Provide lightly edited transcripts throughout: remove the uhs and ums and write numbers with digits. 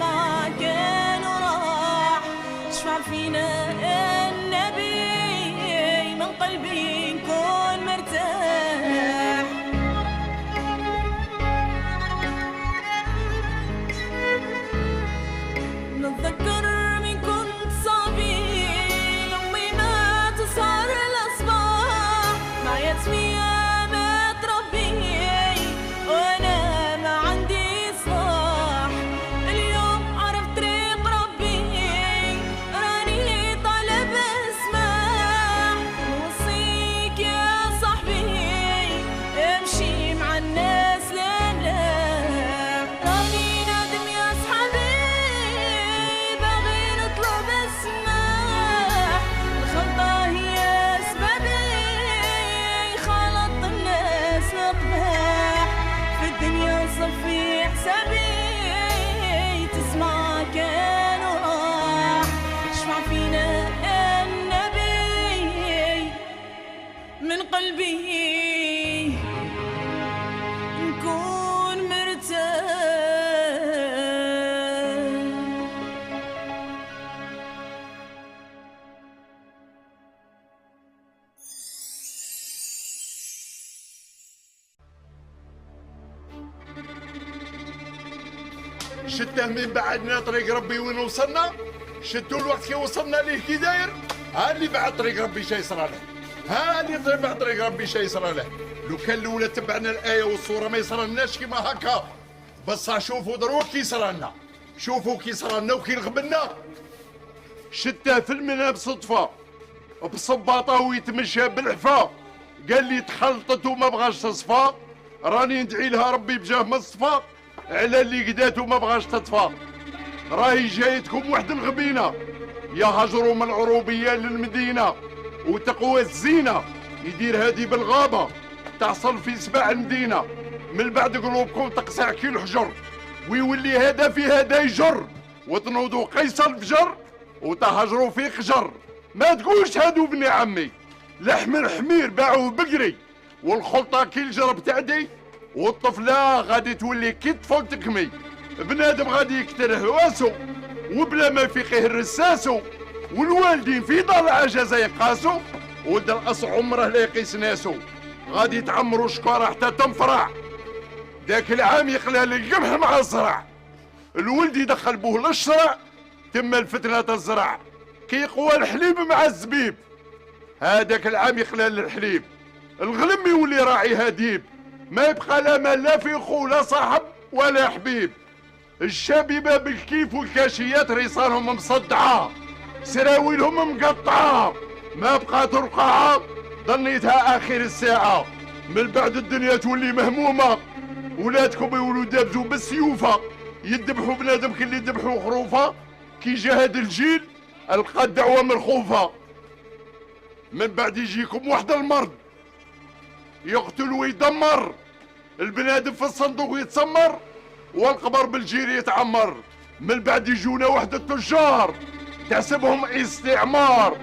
تسمع كان وراح. اشفع فينا النبي من قلبي نكون مرتاح. نتذكر من كنت صبي أمي ما تصار الأصباح مع يتمي ما تربي وأنا ما عندي صلاح. اليوم عرفت طريق ربي راني طالب اسمح. نوصيك يا صاحبي امشي مع الناس لنا. راني نادم يا صحابي باغي نطلب اسمح. الخلطة هي سببي خلط الناس نقبح. في الدنيا صفي حسابي تسمع كان وراح. اشفع فينا النبي من قلبي نكون مرتاح. شته من بعدنا طريق ربي وين وصلنا؟ شتوا الوقت كي وصلنا ليه كي داير؟ ها اللي بعد طريق ربي شي يصرى له، ها اللي بعد طريق ربي شي يصرى له. لو كان الاولى تبعنا الايه والصوره ما يصرالناش كيما هكا، بصح شوفوا دروك كي صرالنا، شوفوا كي صرالنا وكي رغبنا. شته في المنام بصدفه بصباطه ويتمشى بالعفا، قال لي تخلطت وما بغاش تصفى. راني ندعي لها ربي بجاه مصطفى على اللي قدات وما بغاش تطفى. راهي جايتكم واحد الغبينه يا هجروا من العروبيه للمدينه، وتقوى الزينه يدير هادي بالغابه تحصل في سباع المدينه. من بعد قلوبكم تقسع كي الحجر ويولي هذا في هذا يجر، وتنوضوا قيس الفجر وتهجروا في قجر. ما تقولش هادو بني عمي لحم الحمير باعوه بقري، والخلطه كي الجرب تعدي، والطفله غادي تولي كي طفل تكمي. بنادم غادي يكتر هواسو وبلا ما يفيقيه الرساسو، والوالدين في دار العجزه يقاسو، ولد القص عمره لا يقيس ناسو. غادي تعمروا شكاره حتى تنفرع، ذاك العام يقلى القمح مع الزرع. الولد يدخل بوه للشرع تما الفتنه تزرع، كي يقوى الحليب مع الزبيب. هذاك العام يقلى الحليب، الغلم يولي راعي هديب. ما يبقى لا مال لا في خو لا صاحب ولا حبيب. الشبيبه بالكيف والكاشيات ريصانهم مصدعه، سراويلهم مقطعه، ما بقات رقعه ظنيتها اخر الساعه. من بعد الدنيا تولي مهمومه، ولادكم يولوا دابزوا بالسيوفه، يذبحوا بنادم كي اللي يذبحوا خروفه. كي جا هاد الجيل القى الدعوه مرخوفه. من بعد يجيكم واحد المرض يقتل ويدمر، البنادم في الصندوق يتسمر والقبر بالجير يتعمر. من بعد يجونا واحد التجار تحسبهم استعمار،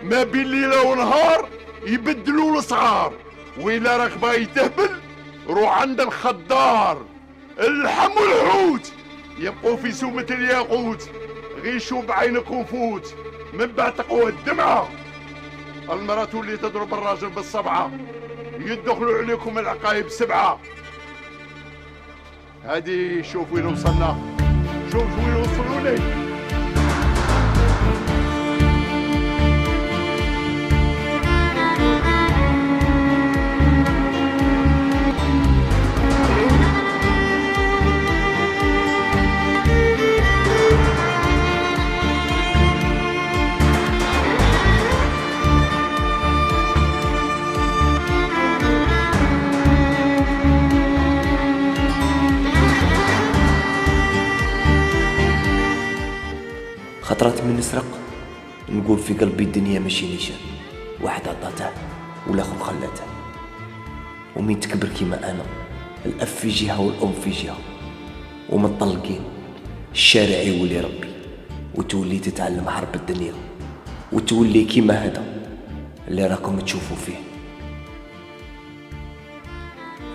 ما بين ليله ونهار يبدلوا الاسعار. وإلا راك باغي تهبل روح عند الخضار. اللحم والحوت يبقوا في سومة الياقوت، غيشوا بعينك وفوت. من بعد تقوى الدمعه، المرأة اللي تضرب الراجل بالصبعه، يدخلوا عليكم العقايب سبعه. هادي شوف وين وصلنا، شوف وين وصلوا لي. خطرات من نسرق نقول في قلبي الدنيا ماشي نيشان، واحد عطاته والاخر خلاته. ومين تكبر كيما انا الاب في جهه والام في جهه، ومطلقين الشارع يولي ربي، وتولي تتعلم حرب الدنيا، وتولي كيما هذا اللي راكم تشوفوا فيه.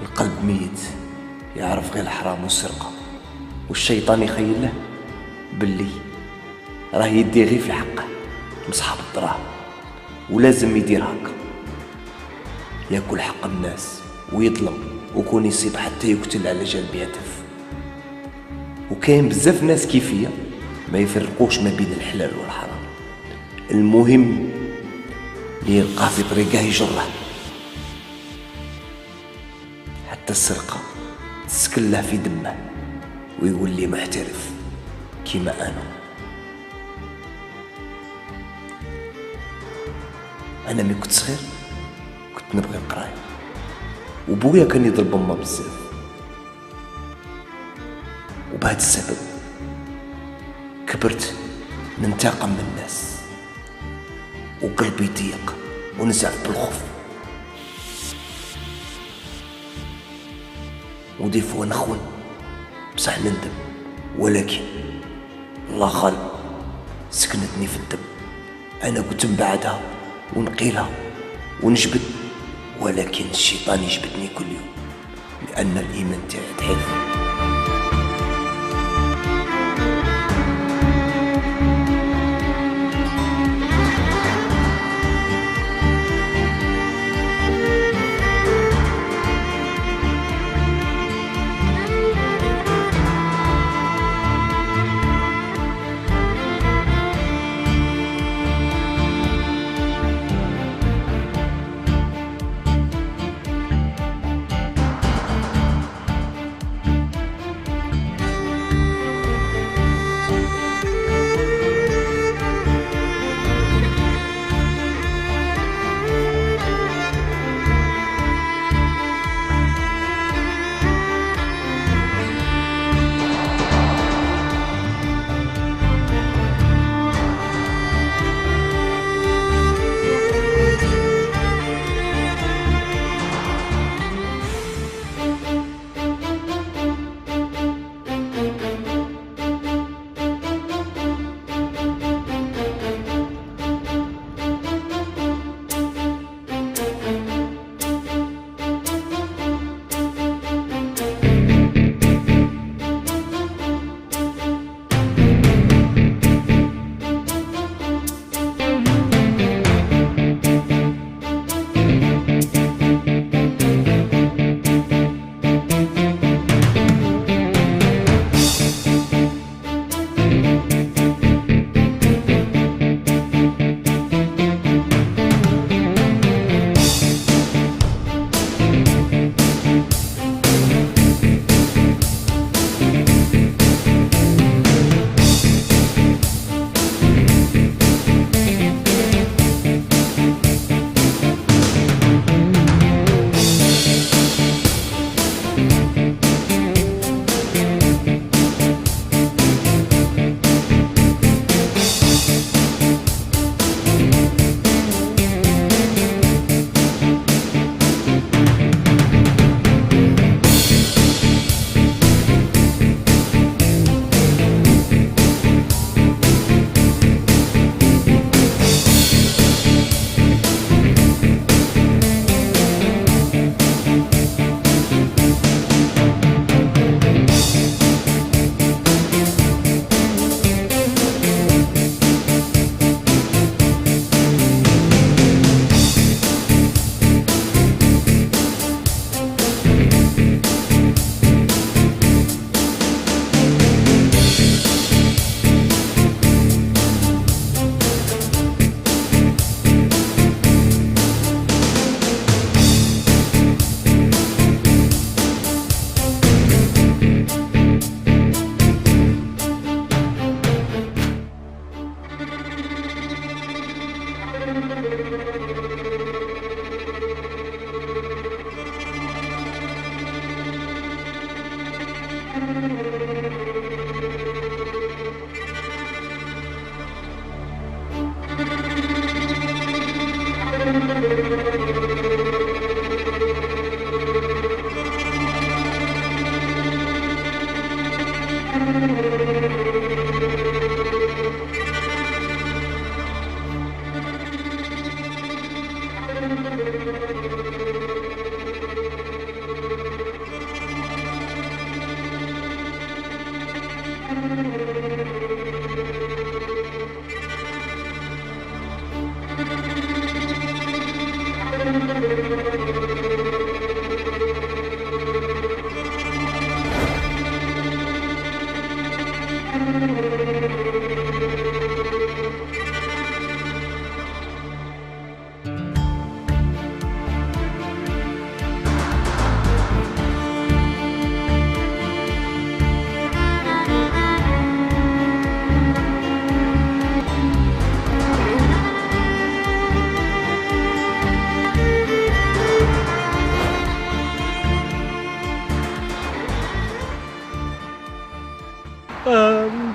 القلب ميت يعرف غير الحرام والسرقه، والشيطان يخيل له باللي راه يدي غير في حقه مصحاب الدراهم، ولازم يدير هكا، ياكل حق الناس ويظلم وكون يصيب حتى يقتل على جال بيهدف. وكاين بزاف ناس كيفية ما يفرقوش ما بين الحلال والحرام، المهم اللي يلقاه في طريقه يجره. حتى السرقة تسكن له في دمه ويقول لي محترف كيما أنا ملي كنت صغير كنت نبغي القراية، وبويا كان يضرب أمه بزاف، وبهذا السبب كبرت ننتقم من الناس وقلبي يضيق ونزعف بالخوف، ودي فوا نخون بصح نندم، ولكن الله غالب سكنتني في الدم. انا كنت نبعدها ونقيلها ونجبد، ولكن الشيطان يجبدني كل يوم لان الايمان تاعي ضعيف.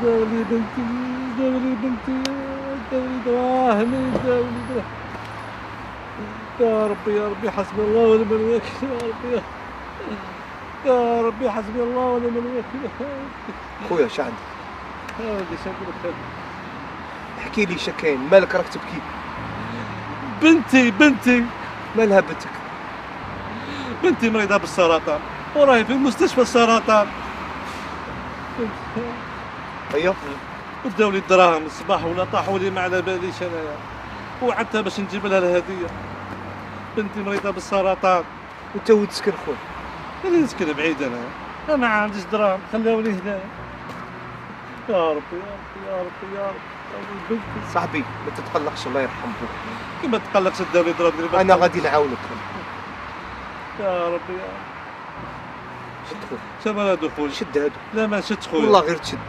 داولي بنتي، داولي بنتي، داولي دراهمي، داولي دراهم. يا ربي حسبي الله ونعم الوكيل، يا ربي يا ربي حسبي الله ونعم الوكيل. خويا اش عندك؟ هادي شكون خير. احكي لي شكاين، مالك راك تبكي؟ بنتي مالها بنتك؟ بنتي مريضة بالسرطان وراهي في مستشفى السرطان. ايوه وداو لي الدراهم الصباح ولا طاحوا لي ما على باليش انايا، وعدتها باش نجيب لها الهديه. بنتي مريضه بالسرطان. وانت وين تسكن خويا؟ اللي نسكن بعيد انا ما عنديش دراهم، خلاوني هنايا. يا ربي يا ربي يا ربي يا ربي بنتي. صاحبي ما تتقلقش، الله يرحم بوك. كيما تقلقش داو لي ضرب لي. انا غادي نعاونك. يا ربي يا ربي. شد خويا، شنو هادو خويا؟ شد هادو. لا ما شدش خويا والله غير تشد.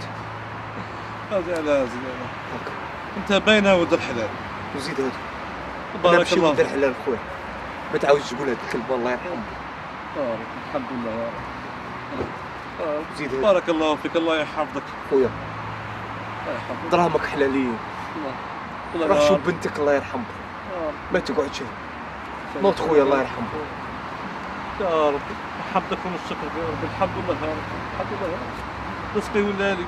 هادي على هادي هاكا انت باينه ولد الحلال. وزيد هادو. انا بارك ماشي الله ولد الحلال خويا، ما تعاودش تقول هاد الكلمه، الله يرحم بوك. يا رب الحمد لله يا رب. زيد هادو بارك الله فيك، الله يحفظك. خويا، الله يحفظك. دراهمك حلالين. الله روح يا شوف رب. بنتك، الله يرحم بوك. يا رب. ما تقعدش هنا. موت خويا، الله يرحم بوك. يا رب حمدك ونشكرك يا رب. الحمد لله يا رب، الحمد لله يا رب. رزقي ولا لي،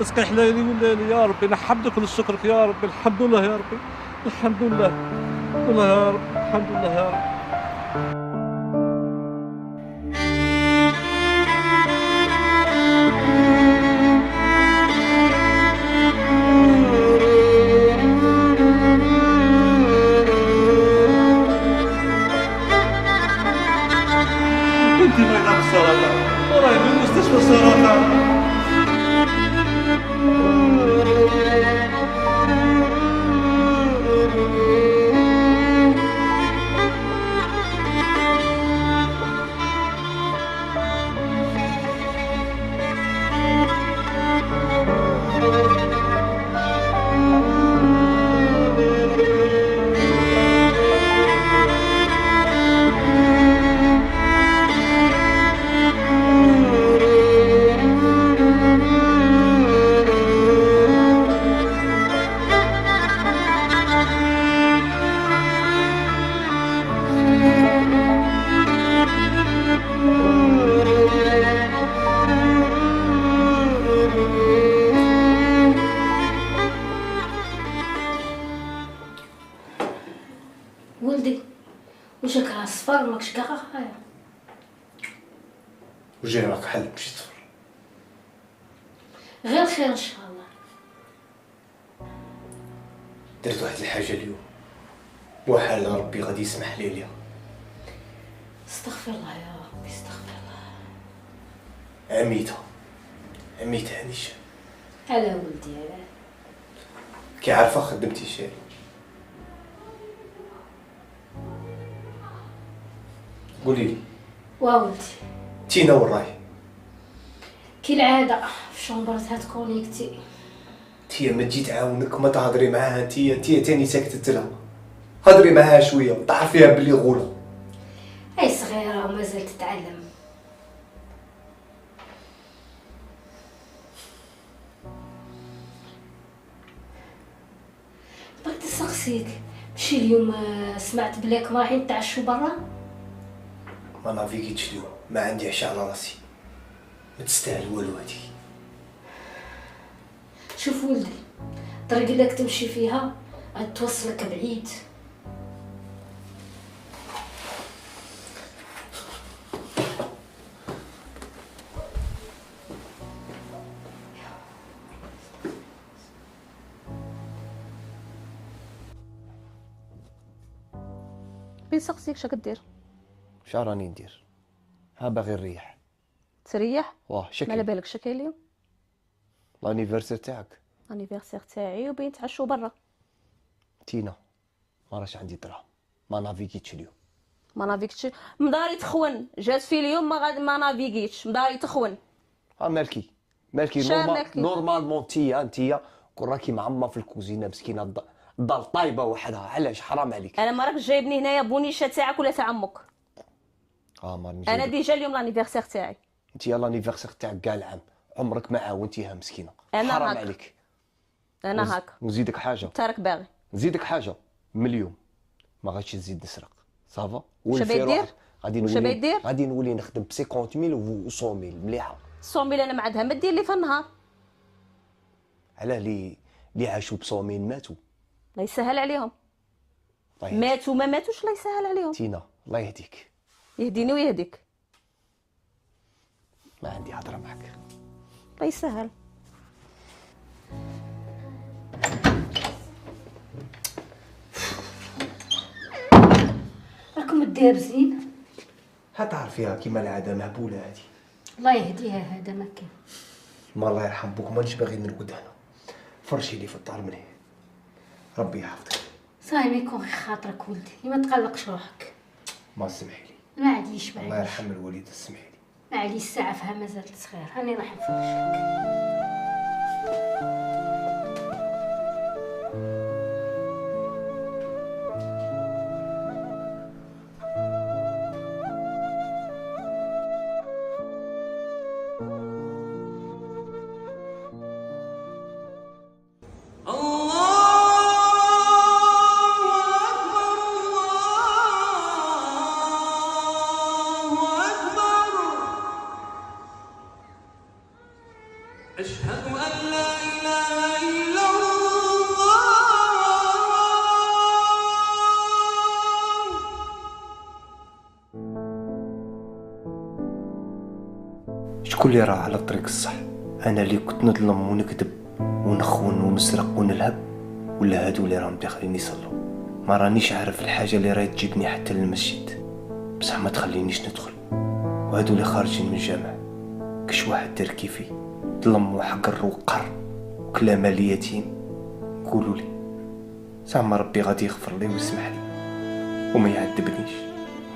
رزقي حلالي ولا لي يا رب. نحمدك ونشكرك يا رب. الحمد لله يا ربي، الحمد لله. الحمد لله يا رب، الحمد لله يا رب. بنتي مريضة بالسرطان وراهي في مستشفى السرطان. ولدي وشك راه صفر ماكش كاع خايا. وجاي راك حل باش تصفر. غير خير ان شاء الله. درت واحد الحاجه اليوم وحال ربي غادي يسمح لي ليها. استغفر الله يا ربي، استغفر الله. عميتها نيشان. على ولدي على كي عارفه خدمتي شي. قولي لي وولدي تينا وين راهي؟ كالعاده في شومبرتها تكونيكتي. تيا ما تجي تعاونك ما تهضري معاها. تيا تاني ساكتت لها. هضري معاها شويه وتعرفيها بلي غوله. هي صغيره ومازال تتعلم. بغيت نسقسيك، ماشي اليوم سمعت بلاك رايحين نتعشوا برا؟ ما نافيكيتش اليوم، ما عندي عشاء على راسي. ما تستاهل والو هادي. شوف ولدي، الطريق اللي راك تمشي فيها غتوصلك بعيد. بنسقسيك شا كدير؟ شا راني ندير؟ ها باغي نريح. تريح؟ واه ما على شكل بالك شكاين اليوم؟ لانيفرسير تاعك انيفرسير تاعي وبين نتعشوا برا. تينا ما راش عندي دراهم، ما نافيكيتش اليوم. ما نافيكتش، مداري تخون، جات في اليوم ما نافيكيتش، مداري تخون. مالكي شا مالكي؟ نورمالمون تيا كون راكي معمه في الكوزينه مسكينه الدار طايبه وحدها. علاش؟ حرام عليك. انا ما راكش جايبني هنايا بونيشه تاعك ولا تاع امك. ماني انا جايبك. ديجا اليوم لانيفرسير تاعي. انت لانيفرسير تاعك كاع العام عمرك ما عاونتيها مسكينه. انا حرام هاك عليك. انا هاك نزيدك حاجه، انت راك باغي. نزيدك حاجه من اليوم ما غاديش تزيد نسرق صافا. واش باغي دير؟ غادي واش نولي باغي دير؟ غادي نولي نخدم ب 50000 و 100000 مليحه. 100 انا ما عندها ما دير لي في النهار. علاه اللي عاشوا ب 100 ماتوا. الله يسهل عليهم. الله ماتوا ما ماتوش الله يسهل عليهم. تينا الله يهديك. يهديني ويهديك. ما عندي هضره معك. الله يسهل. راكم دابزين. هتعرفيها كيما العاده مهبوله هذه. الله يهديها هذا ما كان. ما الله يرحم بوك مانيش باغي نرقد هنا. فرشي لي في الدار من هنا. ربي يحفظك. صاي ما يكون غير خاطرك ولدي، ما تقلقش روحك. ما سمحي لي. معليش الله يرحم الوالده سمحي لي. معليش الساعة فيها مازالت صغير، راني راح نفرشك. أشهد أن لا إله إلا الله. شكون اللي راه على الطريق الصح؟ انا اللي كنت نظلم ونكذب ونخون ونسرق ونلهب، ولا هادو اللي راهم داخلين يصلوا؟ ما رانيش عارف الحاجه اللي راهي تجيبني حتى للمسجد بصح ما تخلينيش ندخل. وهادو اللي خارجين من الجامع كش واحد دار كيفي ظلم وحقر وقر وكلا مال اليتيم. قولوا لي زعما ربي غادي يغفر لي ويسمح لي وما يعذبنيش؟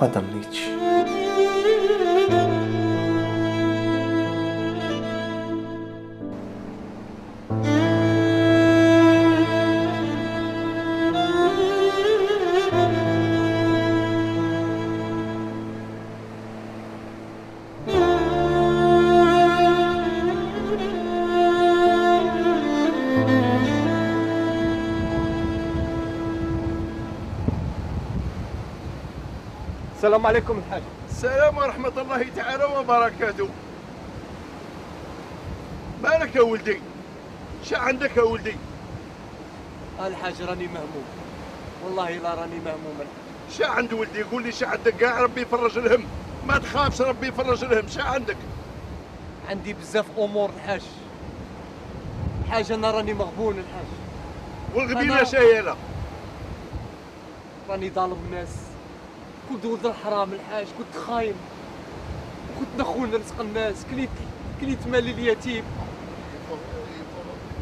ما ضمنيتش. السلام عليكم الحاج. السلام ورحمة الله تعالى وبركاته. مالك يا ولدي؟ شا عندك يا ولدي؟ الحاج راني مهموم، والله لا راني مهموم الحاج. شا عند ولدي؟ قول لي شا عندك؟ كاع ربي يفرج الهم، ما تخافش ربي يفرج الهم. شا عندك؟ عندي بزاف امور الحاج. الحاج انا راني مغبون الحاج. والغبينة شايلة. راني ظالم الناس، كنت ولد الحرام الحاج، كنت خاين وكنت نخون رزق الناس، كليت مال اليتيم،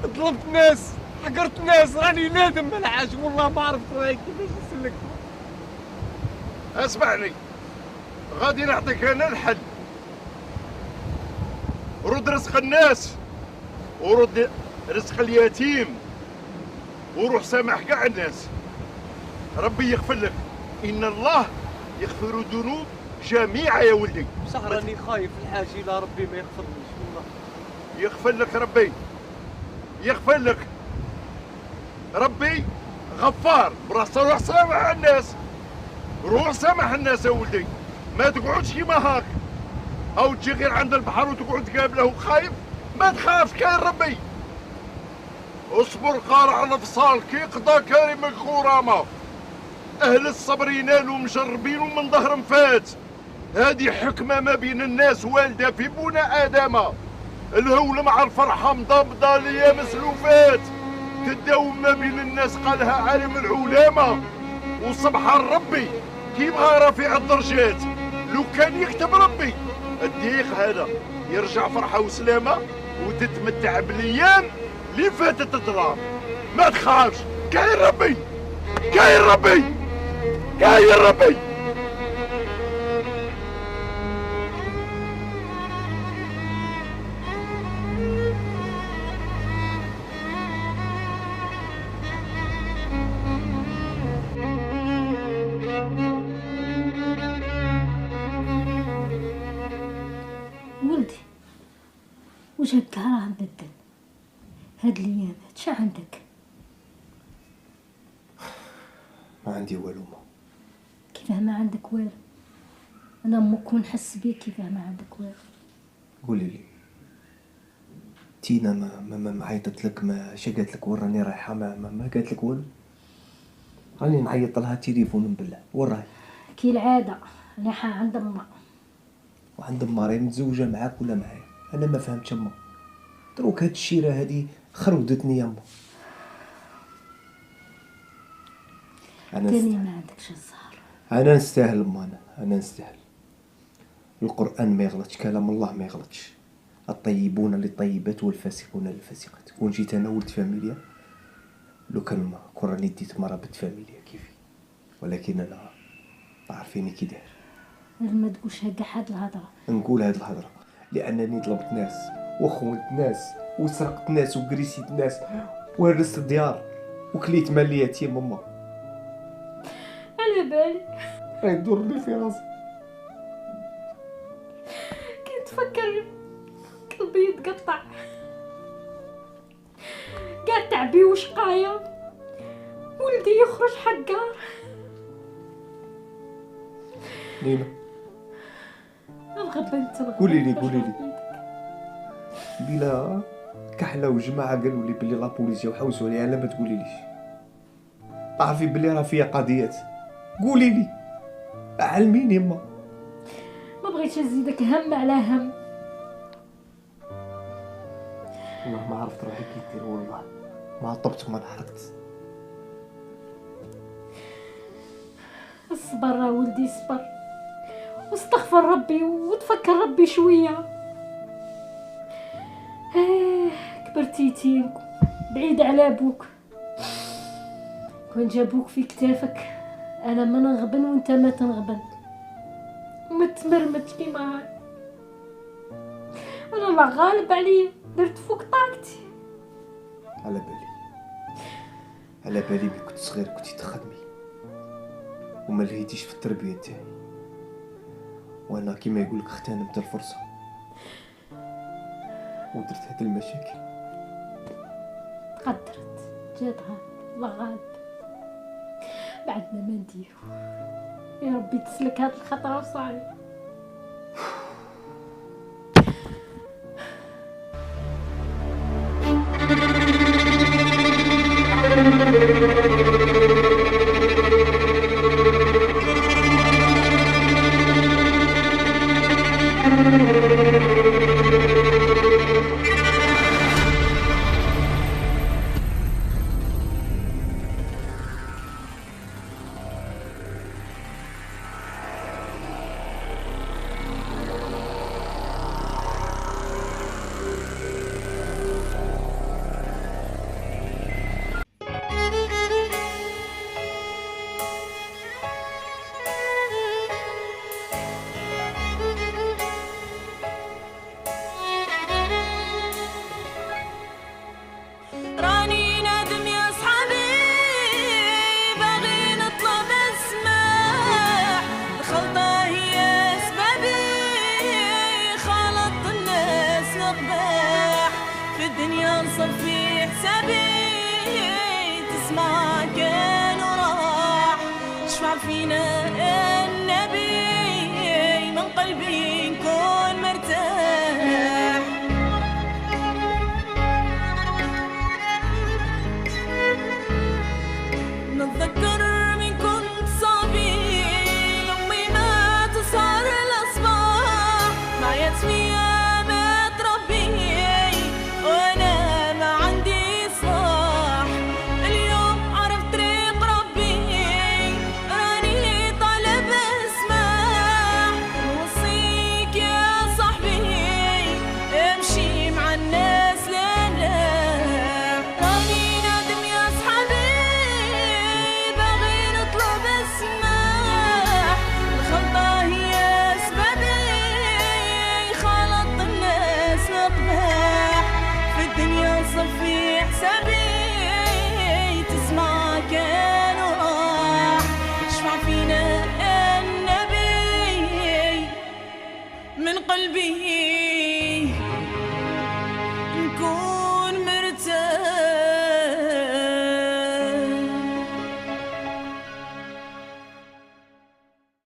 ظلمت الناس، حقرت الناس، راني نادم الحاج والله ما عرفت راهي كيفاش نسلك. اسمعني، غادي نعطيك انا الحل. رد رزق الناس ورد رزق اليتيم وروح سامح كاع الناس، ربي يغفر لك. إن الله يغفر الذنوب جميعا يا ولدي. بصح راني خايف الحاج الى ربي ما يغفرليش والله. يغفر لك ربي، يغفر لك ربي غفار. براسه روح سامح الناس، روح سامح الناس يا ولدي. ما تقعدش كيما هاك او تجي غير عند البحر وتقعد تقابله وخايف. ما تخاف، كاين ربي. اصبر قارع الافصال كي قضى كريم غرامه. اهل الصبر ينالوا مجربين ومن ظهر مفات. هذه حكمه ما بين الناس والده في بناء ادم. الهول مع الفرحه مضبضه ليا مسلوفات. تداوم ما بين الناس قالها عالم العلماء. وسبحان ربي كيما رفيع الدرجات. لو كان يكتب ربي الديخ هذا يرجع فرحه وسلامه وتتمتع بالايام اللي فاتت الظلام. ما تخافش، كاين ربي، كاين ربي، كاين ربي. ولدي وجهك كاع راه مبدل، هاد الايامات شا عندك؟ ما عندي والو ما. كيفاه ما عندك والو؟ انا امك ونحس بيك كيفاه ما عندك والو. قولي لي تينا ما عيطت لك؟ ما شا قالت لك وين راني رايحه؟ ما قالت لك والو؟ راني نعيط لها تليفون بالله وين راهي؟ كي العاده رايحه عند امها. وعند ماري متزوجه معاك ولا معايا؟ انا ما فهمتش اما دروك هاد الشيره هادي خرودتني يا اما. تاني ما عندكش الزهر. انا نستاهل اما، انا نستاهل. القران ما يغلطش، كلام الله ما يغلطش. الطيبون للطيبات والفاسقون للفاسقات. كون جيت انا ولد فاميليا، لو كان راني ديت مرا بنت فاميليا كيفي، ولكن انا عارفيني كي داير. ما تقولش هكا هاد الهضره. نقول هاد الهضره لانني ظلمت ناس وخونت ناس وسرقت ناس وكريسيت ناس وهرست ديار وكليت مال اليتيم ماما. على بالي راه يدور لي في راسي. كي تفكر قلبي يتقطع. قاعد تعبي وشقايا ولدي يخرج حقار. نينا الغبنت قولي لي بلا كحله وجماعه قالوا لي بلي لابوليسيا وحوسوا عليها. لا ما تقوليليش، عارفي بلي راه فيا قضيات. قولي لي علميني يما. ما بغيتش نزيدك هم على هم. والله ما عرفت روحي كي دير، والله ما عطبت وما ضحكت. الصبر راه ولدي صبر، واستغفر ربي وتفكر ربي شويه. كبرتي يتيم بعيد على ابوك. كون جابوك في كتافك انا ما نغبن وانت ما تنغبن، ما تمرمت كيما هاي. انا لا غالب عليا درت فوق طاقتي. على بالي ملي كنت صغير كنتي تخدمي وما لهيتيش في التربيه تاعي، وانا كيما يقولك اغتنمت الفرصه ودرت هاد المشاكل. تقدرت جاتها الله غالب. بعدنا ما نديرو. يا ربي تسلك هاد الخطره وصاي. راني نادم يا صحابي باغي نطلب اسمح، الخلطة هي سبابي خلط الناس القباح، في الدنيا نصفي حسابي تسمع كان وراح، شفع فينا النبي من قلبي نكون مرتاح. نتذكر من كنت صبي أمي ما تصار الأصباح، مع يتمية ما تربي وأنا ما عندي صلاح. اليوم عرفت طريق ربي راني طالب اسمح، نوصيك يا صاحبي امشي مع الناس لنا. راني نادم يا صحابي باغي نطلب اسمح، الخلطة هي سبابي خلط الناس القباح، في الدنيا صفي حسابي تسمع كان وراح، شفع فينا النبي من قلبي